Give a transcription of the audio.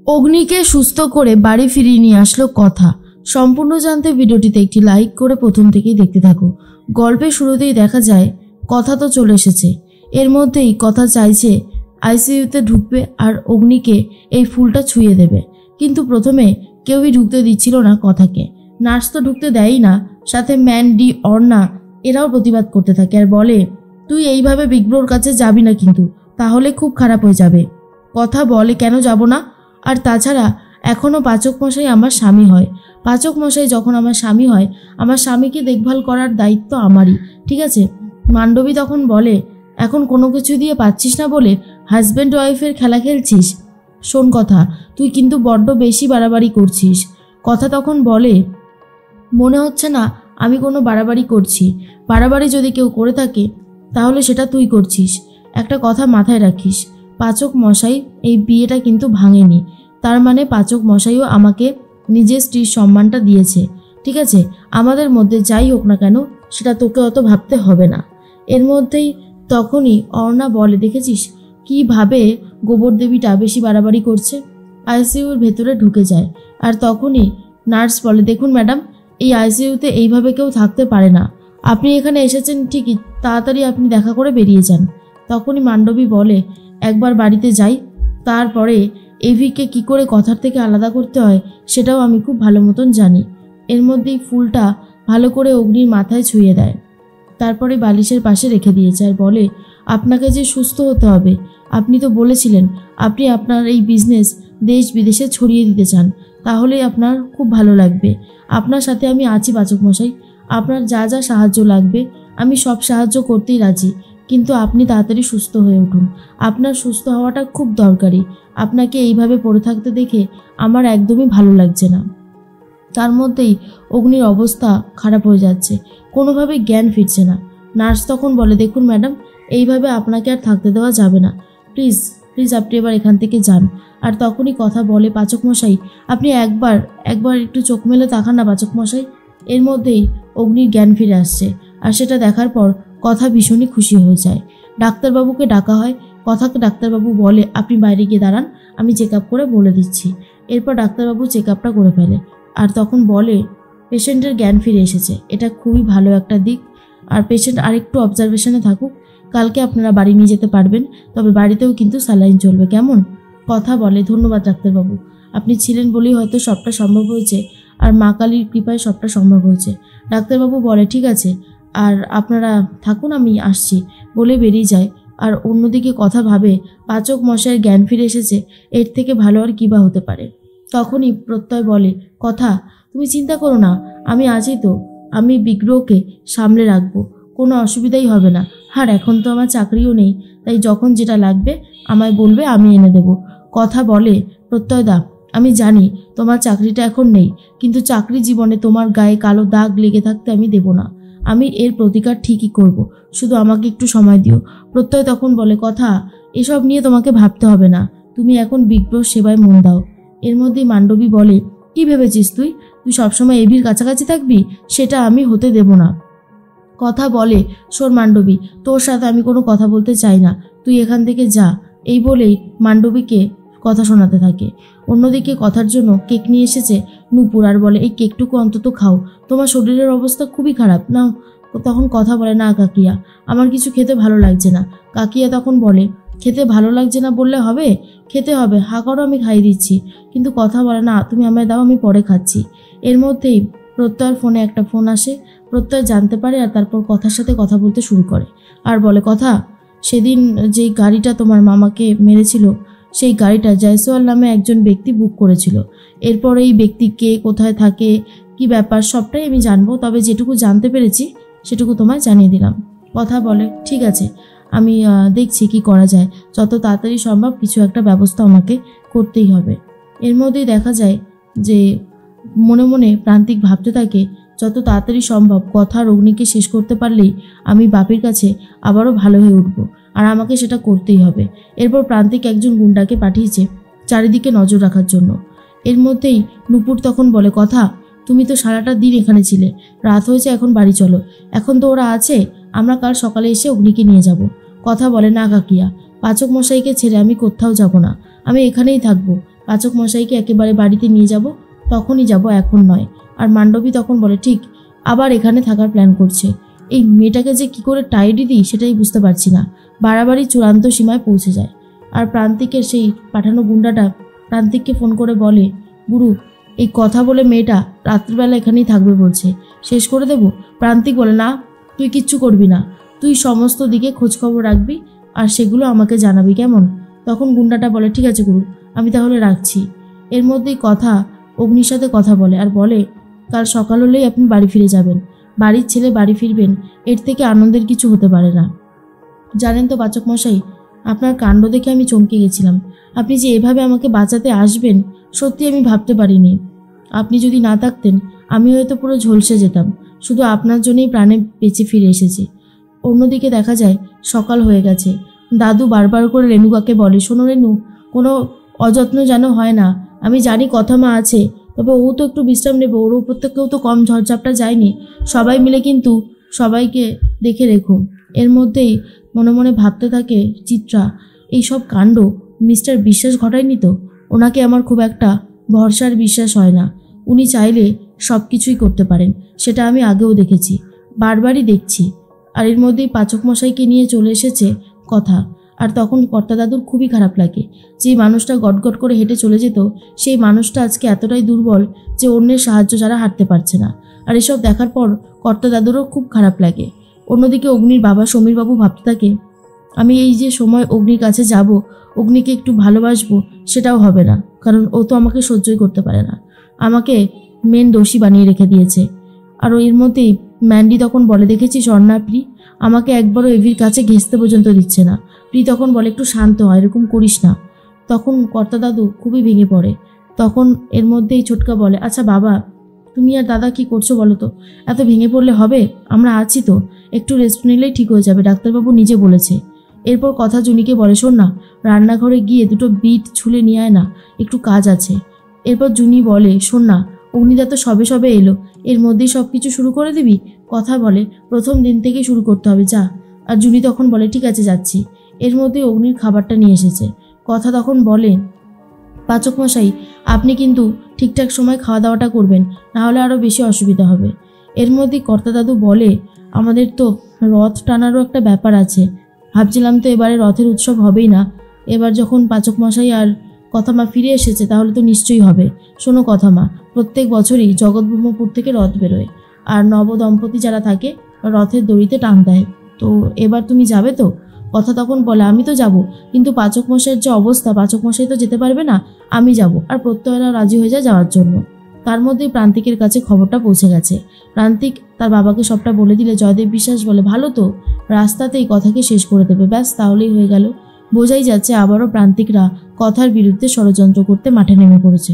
অগ্নিকে সুস্থ করে বাড়ি ফিরিয়ে নিয়ে আসলো কথা। সম্পূর্ণ জানতে ভিডিওটিতে একটি লাইক করে প্রথম থেকেই দেখতে থাকো। গল্পের শুরুতেই দেখা যায় কথা তো চলে এসেছে, এর মধ্যেই কথা চাইছে আইসিইউতে ঢুকবে আর অগ্নিকে এই ফুলটা ছুঁয়ে দেবে, কিন্তু প্রথমে কেউই ঢুকতে দিচ্ছিল না কথাকে। নার্স তো ঢুকতে দেয়ই না, সাথে ম্যান্ডি, অর্ণা এরাও প্রতিবাদ করতে থাকে আর বলে তুই এইভাবে বিগ ব্রোর কাছে যাবি না, কিন্তু তাহলে খুব খারাপ হয়ে যাবে। কথা বলে কেন যাব না, আর তাছাড়া এখনও পাচক মশাই আমার স্বামী হয়। পাচক মশাই যখন আমার স্বামী হয়, আমার স্বামীকে দেখভাল করার দায়িত্ব আমারই, ঠিক আছে। মান্ডবী তখন বলে এখন কোনো কিছু দিয়ে পাচ্ছিস না বলে হাজব্যান্ড ওয়াইফের খেলা খেলছিস। শোন কথা, তুই কিন্তু বড্ড বেশি বাড়াবাড়ি করছিস। কথা তখন বলে মনে হচ্ছে না আমি কোনো বাড়াবাড়ি করছি। বাড়াবাড়ি যদি কেউ করে থাকে তাহলে সেটা তুই করছিস। একটা কথা মাথায় রাখিস, পাচক মশাই এই বিয়েটা কিন্তু ভাঙেনি, তার মানে পাচক মশাইও আমাকে নিজের স্ত্রীর সম্মানটা দিয়েছে, ঠিক আছে। আমাদের মধ্যে যাই হোক না কেন সেটা তোকে অত ভাবতে হবে না। এর মধ্যেই তখনই অর্ণা বলে দেখেছিস কীভাবে গোবর দেবীটা বেশি বাড়াবাড়ি করছে। আইসিইউর ভেতরে ঢুকে যায় আর তখনই নার্স বলে দেখুন ম্যাডাম, এই আইসিইউতে এইভাবে কেউ থাকতে পারে না। আপনি এখানে এসেছেন ঠিকই, তাড়াতাড়ি আপনি দেখা করে বেরিয়ে যান। তখনই মান্ডবী বলে একবার বাড়িতে যাই, তারপরে এভিকে কি করে কথার থেকে আলাদা করতে হয় সেটাও আমি খুব ভালো মতন জানি। এর মধ্যেই ফুলটা ভালো করে অগ্নির মাথায় ছুঁয়ে দেয়, তারপরে বালিশের পাশে রেখে দিয়েছে আর বলে আপনাকে যে সুস্থ হতে হবে, আপনি তো বলেছিলেন আপনি আপনার এই বিজনেস দেশ বিদেশে ছড়িয়ে দিতে চান, তাহলেই আপনার খুব ভালো লাগবে। আপনার সাথে আমি আছি পাচক মশাই, আপনার যা যা সাহায্য লাগবে আমি সব সাহায্য করতেই রাজি, কিন্তু আপনি তাড়াতাড়ি সুস্থ হয়ে উঠুন। আপনার সুস্থ হওয়াটা খুব দরকারি। আপনাকে এইভাবে পড়ে থাকতে দেখে আমার একদমই ভালো লাগছে না। তার মধ্যেই অগ্নির অবস্থা খারাপ হয়ে যাচ্ছে, কোনোভাবেই জ্ঞান ফিরছে না। নার্স তখন বলে দেখুন ম্যাডাম, এইভাবে আপনাকে আর থাকতে দেওয়া যাবে না, প্লিজ প্লিজ আপনি এবার এখান থেকে যান। আর তখনই কথা বলে পাচক মশাই আপনি একবার একটু চোখ মেলে তাকান না পাচক মশাই। এর মধ্যেই অগ্নির জ্ঞান ফিরে আসছে আর সেটা দেখার পর কথা ভীষণই খুশি হয়ে যায়। ডাক্তারবাবুকে ডাকা হয়, কথাকে ডাক্তারবাবু বলে আপনি বাইরে গিয়ে দাঁড়ান, আমি চেক আপ করে বলে দিচ্ছি। এরপর ডাক্তারবাবু চেক আপটা করে ফেলে আর তখন বলে পেশেন্টের জ্ঞান ফিরে এসেছে, এটা খুবই ভালো একটা দিক। আর পেশেন্ট আরেকটু অবজারভেশনে থাকুক, কালকে আপনারা বাড়ি নিয়ে যেতে পারবেন, তবে বাড়িতেও কিন্তু স্যালাইন চলবে, কেমন। কথা বলে ধন্যবাদ ডাক্তারবাবু, আপনি ছিলেন বলেই হয়তো সবটা সম্ভব হয়েছে, আর মা কালীর কৃপায় সবটা সম্ভব হয়েছে। ডাক্তারবাবু বলে ঠিক আছে, আর আপনারা থাকুন, আমি আসছি বলে বেরিয়ে যায়। আর অন্যদিকে কথা ভাবে পাচক মশাইয়ের জ্ঞান ফিরে এসেছে, এর থেকে ভালো আর কী বা হতে পারে। তখনই প্রত্যয় বলে কথা তুমি চিন্তা করো না, আমি আছি তো, আমি বিগ ব্রোকে সামলে রাখবো, কোনো অসুবিধাই হবে না। আর এখন তো আমার চাকরিও নেই, তাই যখন যেটা লাগবে আমায় বলবে, আমি এনে দেব। কথা বলে প্রত্যয় দা আমি জানি তোমার চাকরিটা এখন নেই, কিন্তু চাকরি জীবনে তোমার গায়ে কালো দাগ লেগে থাকতে আমি দেব না। আমি এর প্রতিকার ঠিকই করব, শুধু আমাকে একটু সময় দিও। প্রত্যয় তখন বলে কথা এসব নিয়ে তোমাকে ভাবতে হবে না, তুমি এখন বিগ ব্রোর সেবায় মন দাও। এর মধ্যেই মান্ডবী বলে কি ভেবেছিস তুই সবসময় এভির কাছাকাছি থাকবি, সেটা আমি হতে দেব না। কথা বলে শোন মান্ডবী, তোর সাথে আমি কোনো কথা বলতে চাই না, তুই এখান থেকে যা। এই বলেই মান্ডবীকে কথা শোনাতে থাকে। অন্যদিকে কথার জন্য কেক নিয়ে এসেছে নূপুর আর বলে এই কেকটুকু অন্তত খাও, তোমার শরীরের অবস্থা খুবই খারাপ না। তখন কথা বলে না কাকিয়া, আমার কিছু খেতে ভালো লাগছে না। কাকিয়া তখন বলে খেতে ভালো লাগছে না বললে হবে, খেতে হবে, হা করো আমি খাইয়ে দিচ্ছি। কিন্তু কথা বলে না তুমি আমায় দাও, আমি পরে খাচ্ছি। এর মধ্যেই প্রত্যয়ের ফোনে একটা ফোন আসে, প্রত্যয় জানতে পারে আর তারপর কথার সাথে কথা বলতে শুরু করে আর বলে কথা সেদিন যেই গাড়িটা তোমার মামাকে মেরেছিল, সেই গাড়িটা জয়সওয়াল নামে একজন ব্যক্তি বুক করেছিল। এরপর এই ব্যক্তি কে, কোথায় থাকে, কি ব্যাপার সবটাই আমি জানবো, তবে যেটুকু জানতে পেরেছি সেটুকু তোমায় জানিয়ে দিলাম। কথা বলে ঠিক আছে, আমি দেখছি কি করা যায়, যত তাড়াতাড়ি সম্ভব কিছু একটা ব্যবস্থা আমাকে করতেই হবে। এর মধ্যেই দেখা যায় যে মনে মনে প্রান্তিক ভাবতে থাকে যত তাড়াতাড়ি সম্ভব কথা আর অগ্নিকে শেষ করতে পারলেই আমি বাপের কাছে আবারও ভালো হয়ে উঠব, আর আমাকে সেটা করতেই হবে। এরপর প্রান্তিক একজন গুন্ডাকে পাঠিয়েছে চারিদিকে নজর রাখার জন্য। এর মধ্যেই নূপুর তখন বলে কথা তুমি তো সারাটা দিন এখানে ছিলে, রাত হয়েছে, এখন বাড়ি চলো। এখন তো ওরা আছে, আমরা কাল সকালে এসে অগ্নিকে নিয়ে যাব। কথা বলে না কাকিয়া, পাচক মশাইকে ছেড়ে আমি কোথাও যাব না, আমি এখানেই থাকবো, পাচক মশাইকে একেবারে বাড়িতে নিয়ে যাব, তখনই যাব, এখন নয়। আর মান্ডবী তখন বলে ঠিক, আবার এখানে থাকার প্ল্যান করছে। এই মেয়েটাকে যে কি করে টাইডি দিই সেটাই বুঝতে পারছি না। বাড়াবাড়ি চূড়ান্ত সীমায় পৌঁছে যায়। আর প্রান্তিকের সেই পাঠানো গুন্ডাটা প্রান্তিককে ফোন করে বলে, গুরু এই কথা বলে মেয়েটা রাত্রিবেলা এখানেই থাকবে বলছে, শেষ করে দেব। প্রান্তিক বলে, না তুই কিচ্ছু করবি না, তুই সমস্ত দিকে খোঁজখবর রাখবি আর সেগুলো আমাকে জানাবি, কেমন? তখন গুন্ডাটা বলে, ঠিক আছে গুরু, আমি তাহলে রাখছি। এর মধ্যেই অগ্নির সাথে কথা বলে আর বলে, কাল সকাল হলেই আপনি বাড়ি ফিরে যাবেন। বাড়ির ছেলে বাড়ি ফিরবেন, এর থেকে আনন্দের কিছু হতে পারে না। জানেন তো পাচক মশাই, আপনার কাণ্ড দেখে আমি চমকে গেছিলাম। আপনি যে এভাবে আমাকে বাঁচাতে আসবেন সত্যি আমি ভাবতে পারিনি। আপনি যদি না থাকতেন আমি হয়তো পুরো ঝলসে যেতাম। শুধু আপনার জন্যই প্রাণে বেঁচে ফিরে এসেছি। অন্যদিকে দেখা যায় সকাল হয়ে গেছে। দাদু বারবার করে রেণুকাকে বলে, শোনো রেণু, কোনো অযত্ন যেন হয় না। আমি জানি কথা মা আছে, তবে ও তো একটু বিশ্রাম নেবে, ওর উপর থেকেও তো কম ঝড়ঝাপটা যায়নি। সবাই মিলে কিন্তু সবাইকে দেখে রেখো। এর মধ্যেই মনে মনে ভাবতে থাকে চিত্রা, এইসব কাণ্ড মিস্টার বিশ্বাস ঘটায়নি তো? ওনাকে আমার খুব একটা ভরসার বিশ্বাস হয় না। উনি চাইলে সব কিছুই করতে পারেন, সেটা আমি আগেও দেখেছি, বারবারই দেখছি। আর এর মধ্যেই পাচক মশাইকে নিয়ে চলে এসেছে কথা। আর তখন কর্তা দাদুর খুবই খারাপ লাগে। যেই মানুষটা গটগট করে হেঁটে চলে যেত, সেই মানুষটা আজকে এতটাই দুর্বল যে অন্যের সাহায্য ছাড়া হাঁটতে পারছে না। আর এসব দেখার পর কর্তা দাদুরও খুব খারাপ লাগে। অন্যদিকে অগ্নির বাবা সমীরবাবু ভাবতে থাকে, আমি এই যে সময় অগ্নির কাছে যাব, অগ্নিকে একটু ভালোবাসবো, সেটাও হবে না, কারণ ও তো আমাকে সহ্যই করতে পারে না। আমাকে মেন দোষী বানিয়ে রেখে দিয়েছে। আর এর মধ্যেই ম্যান্ডি তখন বলে, দেখেছি স্বর্ণা, প্রি আমাকে একবারও এভির কাছে ঘেঁষতে পর্যন্ত দিচ্ছে না। প্রি তখন বলে, একটু শান্ত হয়, এরকম করিস না। তখন কর্তা দাদু খুবই ভেঙে পড়ে। তখন এর মধ্যেই ছোটকা বলে, আচ্ছা বাবা, তুমি আর দাদা কি করছো বলো তো? এত ভেঙে পড়লে হবে? আমরা আছি তো, একটু রেস্ট নিলেই ঠিক হয়ে যাবে, ডাক্তারবাবু নিজে বলেছে। এরপর কথা জুনিকে বলে, শোন না, রান্নাঘরে গিয়ে দুটো বিট ছুলে নিয়ে আয় না, একটু কাজ আছে। এরপর জুনি বলে, শোন না, অগ্নিদা তো সবে সবে এলো, এর মধ্যেই সব কিছু শুরু করে দিবি? কথা বলে, প্রথম দিন থেকেই শুরু করতে হবে, যা। আর জুনি তখন বলে, ঠিক আছে যাচ্ছি। এর মধ্যে অগ্নির খাবারটা নিয়ে এসেছে। কথা তখন বলে, পাচক মশাই আপনি কিন্তু ঠিকঠাক সময় খাওয়া দাওয়াটা করবেন, নাহলে আরও বেশি অসুবিধা হবে। এর মধ্যেই কর্তা দাদু বলে, আমাদের তো রথ টানারও একটা ব্যাপার আছে। ভাবছিলাম তো এবারে রথের উৎসব হবেই না। এবার যখন পাচক মশাই আর কথামা ফিরে এসেছে তাহলে তো নিশ্চয়ই হবে। শোনো কথামা, প্রত্যেক বছরই জগৎব্রহ্মপুর থেকে রথ বেরোয়, আর নবদম্পতি যারা থাকে রথের দড়িতে টান দেয়। তো এবার তুমি যাবে তো? কথা তখন বলে, আমি তো যাব, কিন্তু পাচক মশাইয়ের যে অবস্থা, পাচক মশাই তো যেতে পারবে না, আমি যাব। আর প্রত্যয়েরা রাজি হয়ে যায় যাওয়ার জন্য। তার মধ্যেই প্রান্তিকের কাছে খবরটা পৌঁছে গেছে। প্রান্তিক তার বাবাকে সবটা বলে দিলে জয়দেব বিশ্বাস বলে, ভালো তো, রাস্তাতেই কথাকে শেষ করে দেবে, ব্যাস তাহলেই হয়ে গেল। বোঝাই যাচ্ছে আবারও প্রান্তিকরা কথার বিরুদ্ধে ষড়যন্ত্র করতে মাঠে নেমে পড়েছে।